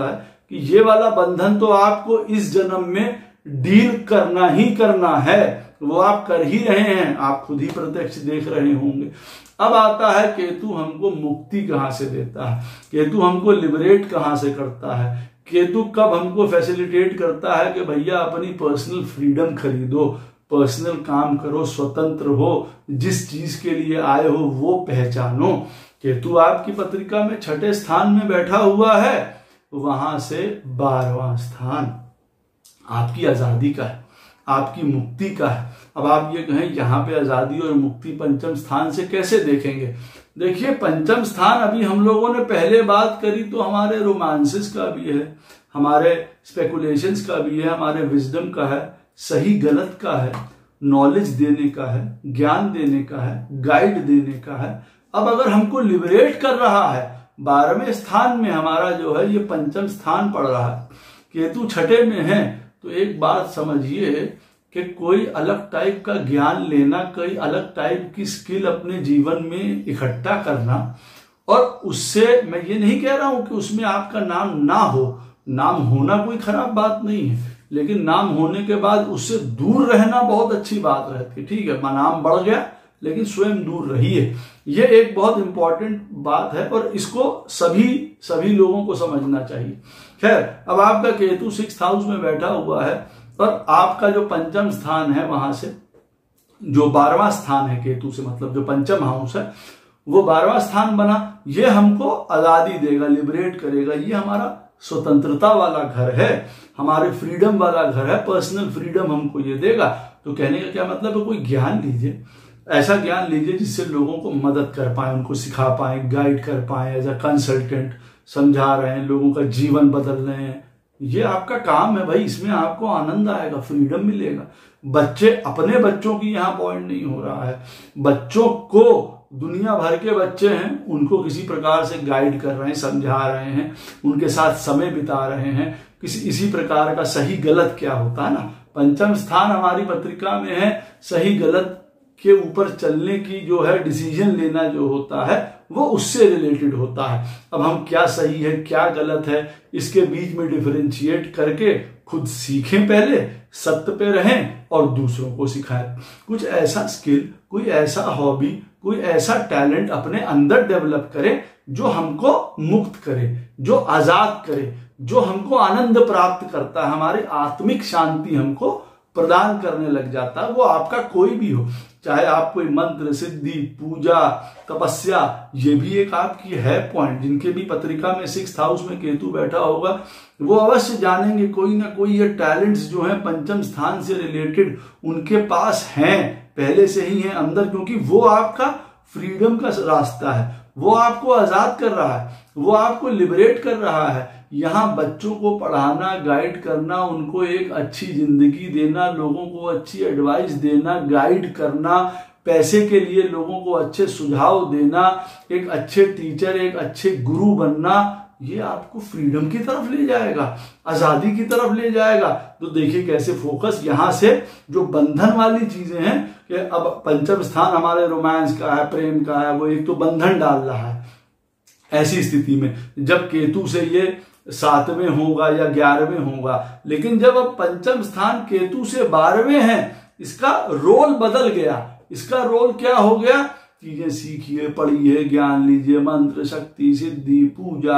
है कि ये वाला बंधन तो आपको इस जन्म में डील करना ही करना है, वो आप कर ही रहे हैं, आप खुद ही प्रत्यक्ष देख रहे होंगे। अब आता है केतु हमको मुक्ति कहां से देता है, केतु हमको लिबरेट कहां से करता है, केतु कब हमको फैसिलिटेट करता है कि भैया अपनी पर्सनल फ्रीडम खरीदो, पर्सनल काम करो, स्वतंत्र हो, जिस चीज के लिए आए हो वो पहचानो। केतु आपकी पत्रिका में 6ठे स्थान में बैठा हुआ है, वहां से 12वां स्थान आपकी आजादी का है, आपकी मुक्ति का है। अब आप ये कहें यहाँ पे आजादी और मुक्ति पंचम स्थान से कैसे देखेंगे? देखिए पंचम स्थान अभी हम लोगों ने पहले बात करी तो हमारे रोमांसेस का भी है, हमारे स्पेकुलेशंस का भी है, हमारे विजडम का है, सही गलत का है, नॉलेज देने का है, ज्ञान देने का है, गाइड देने का है। अब अगर हमको लिबरेट कर रहा है, 12वें स्थान में हमारा जो है ये पंचम स्थान पड़ रहा है, केतु 6ठे में है, तो एक बात समझिए कि कोई अलग टाइप का ज्ञान लेना, कोई अलग टाइप की स्किल अपने जीवन में इकट्ठा करना, और उससे मैं ये नहीं कह रहा हूं कि उसमें आपका नाम ना हो, नाम होना कोई खराब बात नहीं है, लेकिन नाम होने के बाद उससे दूर रहना बहुत अच्छी बात रहती है। ठीक है, नाम बढ़ गया लेकिन स्वयं दूर रहिए, ये एक बहुत इंपॉर्टेंट बात है और इसको सभी लोगों को समझना चाहिए। खैर, अब आपका केतु 6th हाउस में बैठा हुआ है और आपका जो पंचम स्थान है वहां से जो 12वां स्थान है केतु से, मतलब जो पंचम हाउस है वो 12वां स्थान बना, ये हमको आजादी देगा, लिबरेट करेगा। ये हमारा स्वतंत्रता वाला घर है, हमारे फ्रीडम वाला घर है, पर्सनल फ्रीडम हमको ये देगा। तो कहने का क्या मतलब है, कोई ज्ञान लीजिए, ऐसा ज्ञान लीजिए जिससे लोगों को मदद कर पाए, उनको सिखा पाए, गाइड कर पाए, एज अ कंसल्टेंट समझा रहे हैं, लोगों का जीवन बदल रहे हैं। ये आपका काम है भाई, इसमें आपको आनंद आएगा, फ्रीडम मिलेगा। बच्चे, अपने बच्चों की यहाँ पॉइंट नहीं हो रहा है, बच्चों को, दुनिया भर के बच्चे हैं, उनको किसी प्रकार से गाइड कर रहे हैं, समझा रहे हैं, उनके साथ समय बिता रहे हैं, इसी प्रकार का सही गलत क्या होता है ना। पंचम स्थान हमारी पत्रिका में है, सही गलत के ऊपर चलने की जो है डिसीजन लेना जो होता है वो उससे रिलेटेड होता है। अब हम क्या सही है क्या गलत है इसके बीच में डिफरेंशिएट करके खुद सीखें, पहले सत्य पे रहें और दूसरों को सिखाएं। कुछ ऐसा स्किल, कोई ऐसा हॉबी, कोई ऐसा टैलेंट अपने अंदर डेवलप करें जो हमको मुक्त करे, जो आजाद करे, जो हमको आनंद प्राप्त करता है, हमारी आत्मिक शांति हमको प्रदान करने लग जाता है। वो आपका कोई भी हो, चाहे आप कोई मंत्र, सिद्धि, पूजा, तपस्या, ये भी एक आपकी है पॉइंट। जिनके भी पत्रिका में 6th हाउस में केतु बैठा होगा वो अवश्य जानेंगे कोई ना कोई ये टैलेंट्स जो है पंचम स्थान से रिलेटेड उनके पास हैं, पहले से ही हैं अंदर, क्योंकि वो आपका फ्रीडम का रास्ता है, वो आपको आजाद कर रहा है, वो आपको लिबरेट कर रहा है। यहाँ बच्चों को पढ़ाना, गाइड करना, उनको एक अच्छी जिंदगी देना, लोगों को अच्छी एडवाइस देना, गाइड करना, पैसे के लिए लोगों को अच्छे सुझाव देना, एक अच्छे टीचर, एक अच्छे गुरु बनना, ये आपको फ्रीडम की तरफ ले जाएगा, आजादी की तरफ ले जाएगा। तो देखिए कैसे फोकस यहां से जो बंधन वाली चीजें हैं कि अब पंचम स्थान हमारे रोमांस का है, प्रेम का है, वो एक तो बंधन डाल रहा है। ऐसी स्थिति में जब केतु से ये 7वें होगा या 11वें होगा, लेकिन जब अब पंचम स्थान केतु से 12वें है, इसका रोल बदल गया। इसका रोल क्या हो गया? चीजें सीखिए, पढ़िए, ज्ञान लीजिए, मंत्र, शक्ति, सिद्धि, पूजा,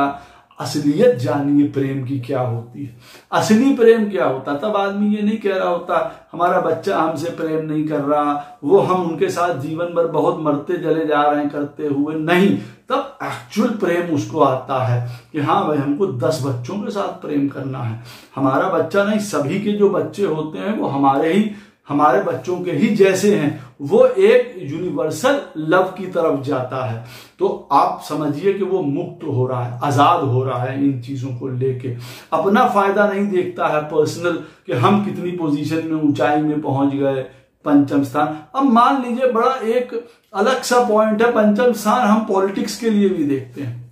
असलियत जानिए प्रेम की क्या होती है। असली प्रेम क्या होता? तब आदमी ये नहीं कह रहा होता हमारा बच्चा हमसे प्रेम नहीं कर रहा, वो हम उनके साथ जीवन भर बहुत मरते चले जा रहे हैं करते हुए, नहीं। तब एक्चुअल प्रेम उसको आता है कि हाँ भाई हमको 10 बच्चों के साथ प्रेम करना है। हमारा बच्चा नहीं, सभी के जो बच्चे होते हैं वो हमारे बच्चों के ही जैसे हैं, वो एक यूनिवर्सल लव की तरफ जाता है। तो आप समझिए कि वो मुक्त हो रहा है, आजाद हो रहा है इन चीजों को लेके। अपना फायदा नहीं देखता है पर्सनल कि हम कितनी पोजीशन में, ऊंचाई में पहुंच गए। पंचम स्थान, अब मान लीजिए बड़ा एक अलग सा पॉइंट है, पंचम स्थान हम पॉलिटिक्स के लिए भी देखते हैं,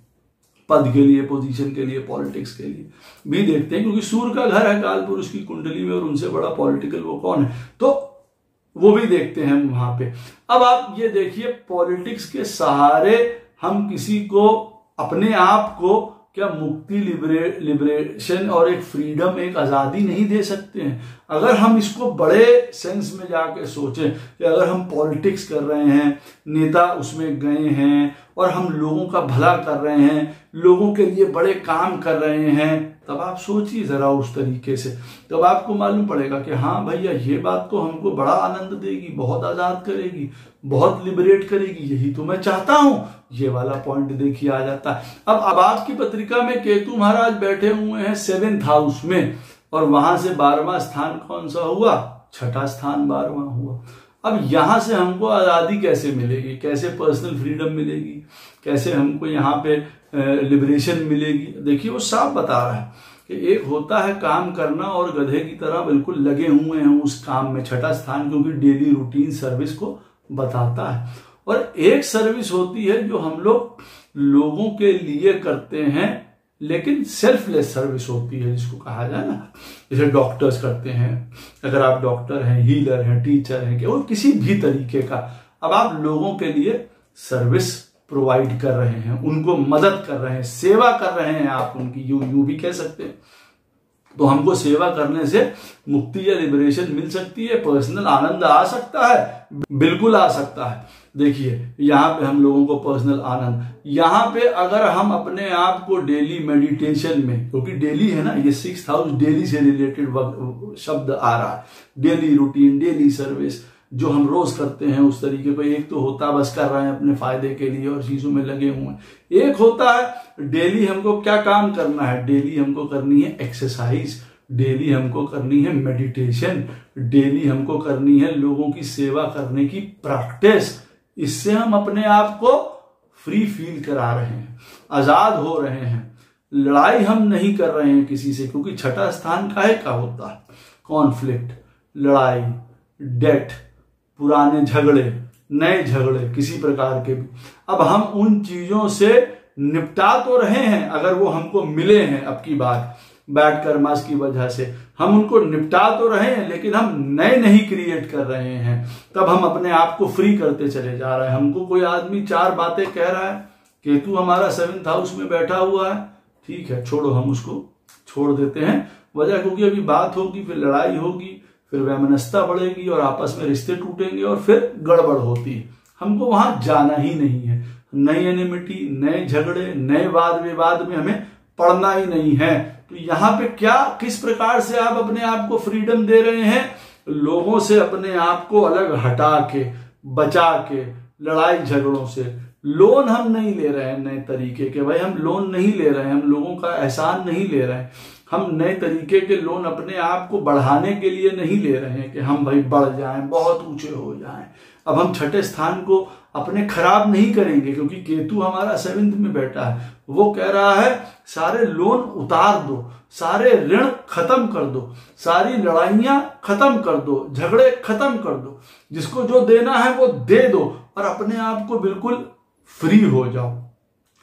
पद के लिए, पोजीशन के लिए, पॉलिटिक्स के लिए भी देखते हैं, क्योंकि सूर्य का घर है कालपुरुष की कुंडली में और उनसे बड़ा पॉलिटिकल वो कौन है, तो वो भी देखते हैं वहां पे। अब आप ये देखिए पॉलिटिक्स के सहारे हम किसी को, अपने आप को क्या मुक्ति, लिबरेशन और एक फ्रीडम, एक आजादी नहीं दे सकते हैं। अगर हम इसको बड़े सेंस में जाके सोचें कि अगर हम पॉलिटिक्स कर रहे हैं, नेता उसमें गए हैं और हम लोगों का भला कर रहे हैं, लोगों के लिए बड़े काम कर रहे हैं, तब आप सोचिए जरा उस तरीके से, तब आपको मालूम पड़ेगा कि हाँ भैया ये बात तो हमको बड़ा आनंद देगी, बहुत आजाद करेगी, बहुत लिबरेट करेगी, यही तो मैं चाहता हूं। ये वाला पॉइंट देखिए आ जाता है। अब आपकी पत्रिका में केतु महाराज बैठे हुए हैं 7th हाउस में, और वहां से 12वां स्थान कौन सा हुआ? 6ठा स्थान 12वां हुआ। अब यहां से हमको आजादी कैसे मिलेगी, कैसे पर्सनल फ्रीडम मिलेगी, कैसे हमको यहाँ पे लिबरेशन मिलेगी? देखिए वो साफ बता रहा है कि एक होता है काम करना और गधे की तरह बिल्कुल लगे हुए हैं उस काम में, 6ठा स्थान क्योंकि डेली रूटीन सर्विस को बताता है, और एक सर्विस होती है जो हम लोग लोगों के लिए करते हैं लेकिन सेल्फलेस सर्विस होती है, जिसको कहा जाए ना, जैसे डॉक्टर्स करते हैं, अगर आप डॉक्टर हैं, हीलर हैं, टीचर हैं, कि वो किसी भी तरीके का, अब आप लोगों के लिए सर्विस प्रोवाइड कर रहे हैं, उनको मदद कर रहे हैं, सेवा कर रहे हैं आप उनकी, यूं भी कह सकते हैं। तो हमको सेवा करने से मुक्ति या लिबरेशन मिल सकती है, पर्सनल आनंद आ सकता है, बिल्कुल आ सकता है। देखिए यहाँ पे हम लोगों को पर्सनल आनंद, यहाँ पे अगर हम अपने आप को डेली मेडिटेशन में, क्योंकि डेली है ना, ये 6th हाउस डेली से रिलेटेड शब्द आ रहा है, डेली रूटीन, डेली सर्विस जो हम रोज करते हैं उस तरीके को। एक तो होता बस कर रहे हैं अपने फायदे के लिए और चीजों में लगे हुए हैं, एक होता है डेली हमको क्या काम करना है, डेली हमको करनी है एक्सरसाइज, डेली हमको करनी है मेडिटेशन, डेली हमको करनी है लोगों की सेवा करने की प्रैक्टिस। इससे हम अपने आप को फ्री फील करा रहे हैं, आजाद हो रहे हैं, लड़ाई हम नहीं कर रहे हैं किसी से, क्योंकि 6ठा स्थान काहे का होता है? कॉन्फ्लिक्ट, लड़ाई, डेट, पुराने झगड़े, नए झगड़े किसी प्रकार के भी। अब हम उन चीजों से निपटा तो रहे हैं, अगर वो हमको मिले हैं अब की बार बैड कर्मास की वजह से, हम उनको निपटा तो रहे हैं, लेकिन हम नए नहीं क्रिएट कर रहे हैं। तब हम अपने आप को फ्री करते चले जा रहे हैं। हमको कोई आदमी 4 बातें कह रहा है, केतु हमारा 7th हाउस में बैठा हुआ है, ठीक है छोड़ो, हम उसको छोड़ देते हैं। वजह क्योंकि अभी बात होगी, फिर लड़ाई होगी, फिर वैमनस्यता बढ़ेगी और आपस में रिश्ते टूटेंगे और फिर गड़बड़ होती है। हमको वहां जाना ही नहीं है। नई एनिमिटी, नए झगड़े, नए वाद विवाद में हमें पड़ना ही नहीं है। तो यहाँ पे क्या, किस प्रकार से आप अपने आप को फ्रीडम दे रहे हैं? लोगों से अपने आप को अलग हटा के, बचा के, लड़ाई झगड़ों से। लोन हम नहीं ले रहे हैं नए तरीके के, भाई हम लोन नहीं ले रहे हैं, हम लोगों का एहसान नहीं ले रहे हैं, हम नए तरीके के लोन अपने आप को बढ़ाने के लिए नहीं ले रहे हैं कि हम भाई बढ़ जाएं, बहुत ऊंचे हो जाएं। अब हम 6ठे स्थान को अपने खराब नहीं करेंगे, क्योंकि केतु हमारा 7th में बैठा है। वो कह रहा है सारे लोन उतार दो, सारे ऋण खत्म कर दो, सारी लड़ाइयां खत्म कर दो, झगड़े खत्म कर दो, जिसको जो देना है वो दे दो और अपने आप को बिल्कुल फ्री हो जाओ,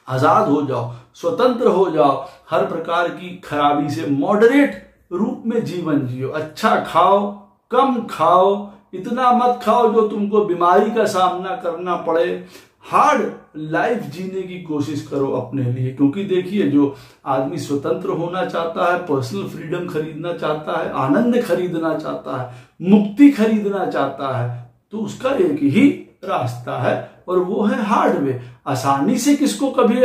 आजाद हो जाओ, स्वतंत्र हो जाओ। हर प्रकार की खराबी से मॉडरेट रूप में जीवन जियो। अच्छा खाओ, कम खाओ, इतना मत खाओ जो तुमको बीमारी का सामना करना पड़े। हार्ड लाइफ जीने की कोशिश करो अपने लिए, क्योंकि देखिए जो आदमी स्वतंत्र होना चाहता है, पर्सनल फ्रीडम खरीदना चाहता है, आनंद खरीदना चाहता है, मुक्ति खरीदना चाहता है, तो उसका एक ही रास्ता है और वो है हार्ड वे। आसानी से किसको कभी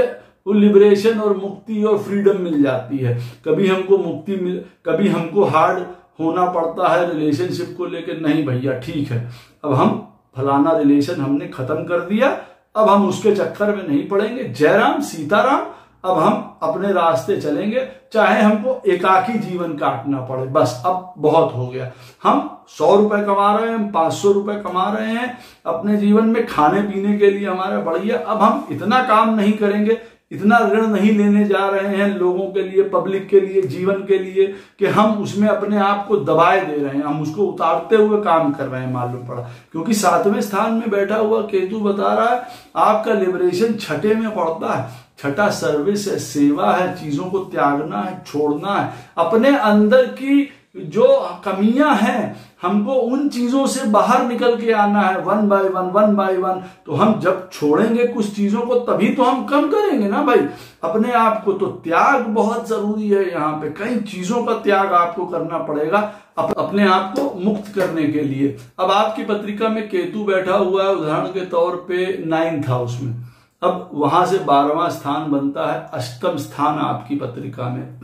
लिबरेशन और मुक्ति और फ्रीडम मिल जाती है, कभी हमको मुक्ति मिल, कभी हमको हार्ड होना पड़ता है रिलेशनशिप को लेकर। नहीं भैया, ठीक है, अब हम फलाना रिलेशन हमने खत्म कर दिया, अब हम उसके चक्कर में नहीं पड़ेंगे, जयराम सीताराम, अब हम अपने रास्ते चलेंगे, चाहे हमको एकाकी जीवन काटना पड़े, बस अब बहुत हो गया। हम 100 रुपए कमा रहे हैं, हम 500 रुपए कमा रहे हैं अपने जीवन में खाने पीने के लिए हमारा बढ़िया, अब हम इतना काम नहीं करेंगे, इतना ऋण नहीं लेने जा रहे हैं लोगों के लिए, पब्लिक के लिए, जीवन के लिए, कि हम उसमें अपने आप को दबाए दे रहे हैं, हम उसको उतारते हुए काम कर रहे हैं मालूम पड़ा। क्योंकि 7वें स्थान में बैठा हुआ केतु बता रहा है आपका लिबरेशन 6ठे में पड़ता है। 6ठा सर्विस है, सेवा है, चीजों को त्यागना है, छोड़ना है, अपने अंदर की जो कमियां हैं हमको उन चीजों से बाहर निकल के आना है, वन बाय वन। तो हम जब छोड़ेंगे कुछ चीजों को तभी तो हम कम करेंगे ना भाई अपने आप को। तो त्याग बहुत जरूरी है, यहाँ पे कई चीजों का त्याग आपको करना पड़ेगा अपने आप को मुक्त करने के लिए। अब आपकी पत्रिका में केतु बैठा हुआ है उदाहरण के तौर पे 9th हाउस में, अब वहां से 12वां स्थान बनता है, 8म स्थान आपकी पत्रिका में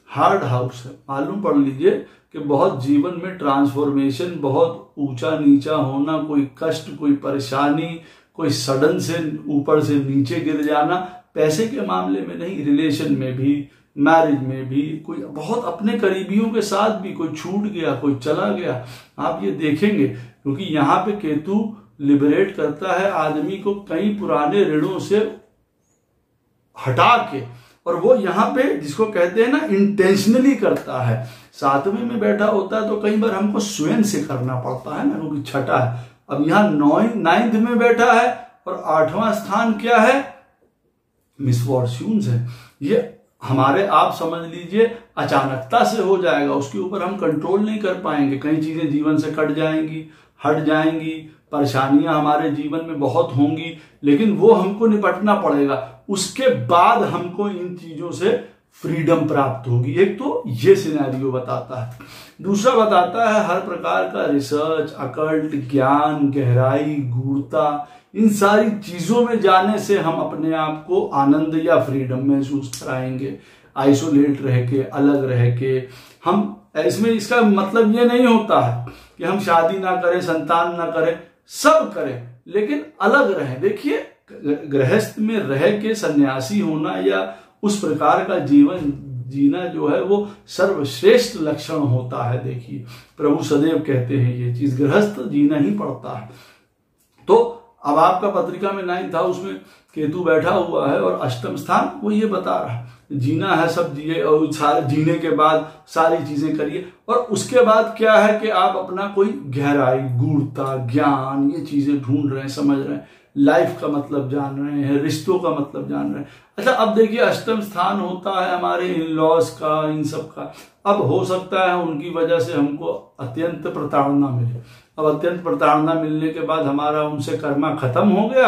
हार्ड हाउस है। मालूम पढ़ लीजिए कि बहुत जीवन में ट्रांसफॉर्मेशन, बहुत ऊंचा नीचा होना, कोई कष्ट, कोई परेशानी, कोई सडन से ऊपर से नीचे गिर जाना, पैसे के मामले में नहीं, रिलेशन में भी, मैरिज में भी, कोई बहुत अपने करीबियों के साथ भी कोई छूट गया, कोई चला गया, आप ये देखेंगे। क्योंकि यहाँ पे केतु लिबरेट करता है आदमी को कई पुराने ऋणों से हटा के, और वो यहाँ पे जिसको कहते हैं ना इंटेंशनली करता है। 7वें में बैठा होता है तो कई बार हमको स्वयं से करना पड़ता है ना, क्योंकि 6ठा है। अब यहाँ 9th में बैठा है और 8वां स्थान क्या है, मिसफॉर्च्यून्स है। ये हमारे आप समझ लीजिए अचानकता से हो जाएगा, उसके ऊपर हम कंट्रोल नहीं कर पाएंगे, कई चीजें जीवन से कट जाएंगी, हट जाएंगी, परेशानियां हमारे जीवन में बहुत होंगी, लेकिन वो हमको निपटना पड़ेगा। उसके बाद हमको इन चीजों से फ्रीडम प्राप्त होगी। एक तो ये सिनेरियो बताता है। दूसरा बताता है हर प्रकार का रिसर्च, अकल्ट ज्ञान, गहराई, गूढ़ता, इन सारी चीजों में जाने से हम अपने आप को आनंद या फ्रीडम महसूस कराएंगे। आइसोलेट रह के, अलग रह के हम, इसमें इसका मतलब ये नहीं होता है कि हम शादी ना करें, संतान ना करें, सब करें, लेकिन अलग रहें। देखिए गृहस्थ में रह के सन्यासी होना या उस प्रकार का जीवन जीना जो है वो सर्वश्रेष्ठ लक्षण होता है। देखिए प्रभु सदैव कहते हैं ये चीज गृहस्थ जीना ही पड़ता है। तो अब आपका पत्रिका में 9th हाउस में केतु बैठा हुआ है और 8म स्थान वो ये बता रहा है जीना है, सब जिए, और सारे जीने के बाद सारी चीजें करिए। और उसके बाद क्या है कि आप अपना कोई गहराई, गूढ़ता, ज्ञान, ये चीजें ढूंढ रहे हैं, समझ रहे हैं, लाइफ का मतलब जान रहे हैं, रिश्तों का मतलब जान रहे हैं। अच्छा, अब देखिए 8म स्थान होता है हमारे इन लॉस का, इन सब का। अब हो सकता है उनकी वजह से हमको अत्यंत प्रताड़ना मिले। अब अत्यंत प्रताड़ना मिलने के बाद हमारा उनसे कर्मा खत्म हो गया,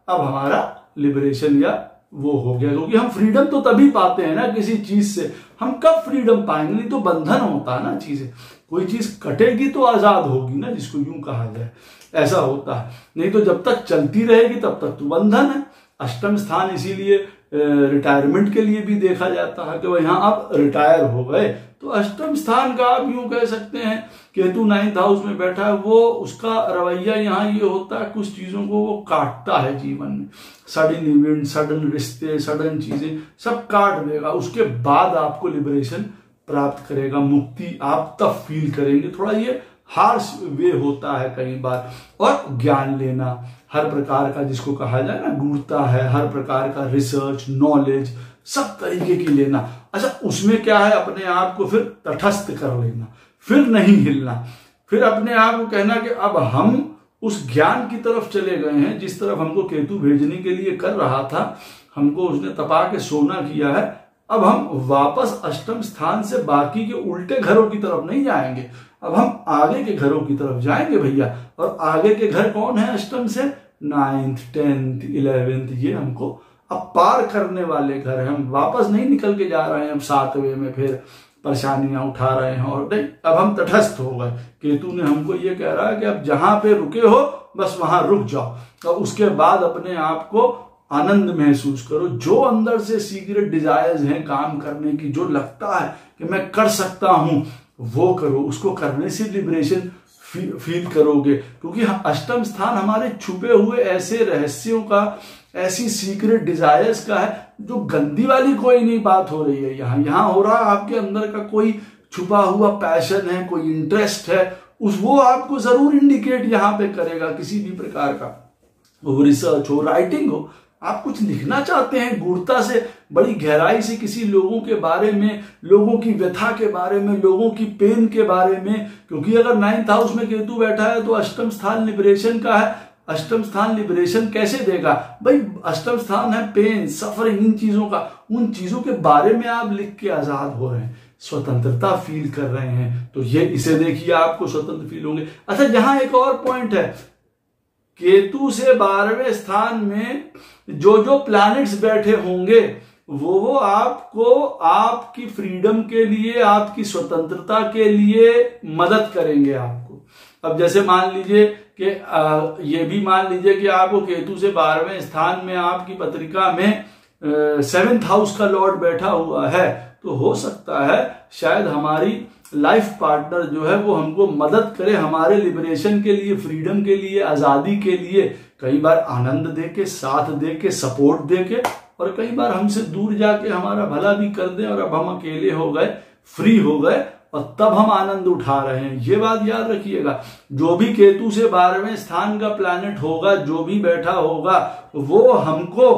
अब हमारा लिबरेशन या वो हो गया। क्योंकि हम फ्रीडम तो तभी पाते हैं ना किसी चीज से, हम कब फ्रीडम पाएंगे, नहीं तो बंधन होता है ना चीजें। कोई चीज कटेगी तो आजाद होगी ना, जिसको यूं कहा जाए, ऐसा होता है। नहीं तो जब तक चलती रहेगी तब तक तो बंधन है। 8म स्थान इसीलिए रिटायरमेंट के लिए भी देखा जाता है कि वह यहाँ आप रिटायर हो गए। तो 8म स्थान का आप यूं कह सकते हैं केतु 9th हाउस में बैठा है, वो उसका रवैया यहाँ ये होता है कुछ चीजों को वो काटता है जीवन में। सडन इवेंट, सडन रिश्ते, सडन चीजें सब काट देगा, उसके बाद आपको लिबरेशन प्राप्त करेगा, मुक्ति आप तब फील करेंगे। थोड़ा ये हार्श वे होता है कई बार। और ज्ञान लेना हर प्रकार का, जिसको कहा जाए ना गूढ़ता है, हर प्रकार का रिसर्च नॉलेज सब तरीके की लेना। अच्छा, उसमें क्या है, अपने आप को फिर तटस्थ कर लेना, फिर नहीं हिलना, फिर अपने आप को कहना कि अब हम उस ज्ञान की तरफ चले गए हैं जिस तरफ हमको केतु भेजने के लिए कर रहा था, हमको उसने तपा के सोना किया है। अब हम वापस अष्टम स्थान से बाकी के उल्टे घरों की तरफ नहीं जाएंगे, अब हम आगे के घरों की तरफ जाएंगे भैया। और आगे के घर कौन है अष्टम से? 9th 10th 11th, ये हमको अब पार करने वाले घर हैं। हम वापस नहीं निकल के जा रहे हैं, हम 7वें में फिर परेशानियां उठा रहे हैं और नहीं, अब हम तटस्थ हो गए। केतु ने हमको ये कह रहा है कि अब जहां पे रुके हो बस वहां रुक जाओ, और उसके बाद अपने आप को आनंद महसूस करो। जो अंदर से सीक्रेट डिजायर्स हैं काम करने की, जो लगता है कि मैं कर सकता हूं, वो करो। उसको करने से लिबरेशन फील करोगे, क्योंकि अष्टम स्थान हमारे छुपे हुए ऐसे रहस्यों का, ऐसी सीक्रेट डिजायर्स का है, जो गंदी वाली कोई नहीं बात हो रही है यहाँ हो रहा है आपके अंदर का कोई छुपा हुआ पैशन है, कोई इंटरेस्ट है, वो आपको जरूर इंडिकेट यहाँ पे करेगा किसी भी प्रकार का, वो रिसर्च हो, राइटिंग हो। आप कुछ लिखना चाहते हैं गूढ़ता से, बड़ी गहराई से किसी लोगों के बारे में, लोगों की व्यथा के बारे में, लोगों की पेन के बारे में, क्योंकि अगर 9th हाउस में केतु बैठा है तो अष्टम स्थान लिबरेशन का है। अष्टम स्थान लिबरेशन कैसे देगा भाई? अष्टम स्थान है पेन, सफरिंग, इन चीजों का, उन चीजों के बारे में आप लिख के आजाद हो रहे हैं, स्वतंत्रता फील कर रहे हैं, तो ये इसे देखिए आपको स्वतंत्र फील होंगे। अच्छा, यहां एक और पॉइंट है, केतु से 12वें स्थान में जो जो प्लैनेट्स बैठे होंगे वो आपको आपकी फ्रीडम के लिए, आपकी स्वतंत्रता के लिए मदद करेंगे आपको। अब जैसे मान लीजिए कि ये भी मान लीजिए कि आपको केतु से 12वें स्थान में आपकी पत्रिका में 7th हाउस का लॉर्ड बैठा हुआ है, तो हो सकता है शायद हमारी लाइफ पार्टनर जो है वो हमको मदद करे हमारे लिबरेशन के लिए, फ्रीडम के लिए, आजादी के लिए, कई बार आनंद दे के, साथ दे के, सपोर्ट दे के, और कई बार हमसे दूर जाके हमारा भला भी कर दे, और अब हम अकेले हो गए, फ्री हो गए, और तब हम आनंद उठा रहे हैं। ये बात याद रखिएगा, जो भी केतु से 12वें स्थान का प्लैनेट होगा, जो भी बैठा होगा, वो हमको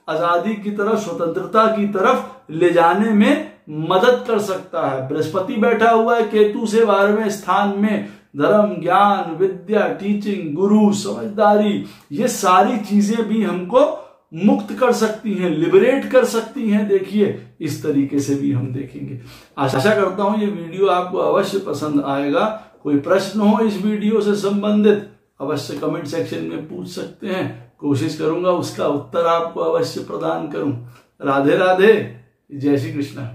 आजादी की तरफ, स्वतंत्रता की तरफ ले जाने में मदद कर सकता है। बृहस्पति बैठा हुआ है केतु से 12वें स्थान में, धर्म, ज्ञान, विद्या, टीचिंग, गुरु, समझदारी, ये सारी चीजें भी हमको मुक्त कर सकती हैं, लिबरेट कर सकती हैं। देखिए, इस तरीके से भी हम देखेंगे। आशा करता हूं ये वीडियो आपको अवश्य पसंद आएगा। कोई प्रश्न हो इस वीडियो से संबंधित अवश्य कमेंट सेक्शन में पूछ सकते हैं, कोशिश करूंगा उसका उत्तर आपको अवश्य प्रदान करूं। राधे राधे, जय श्री कृष्ण।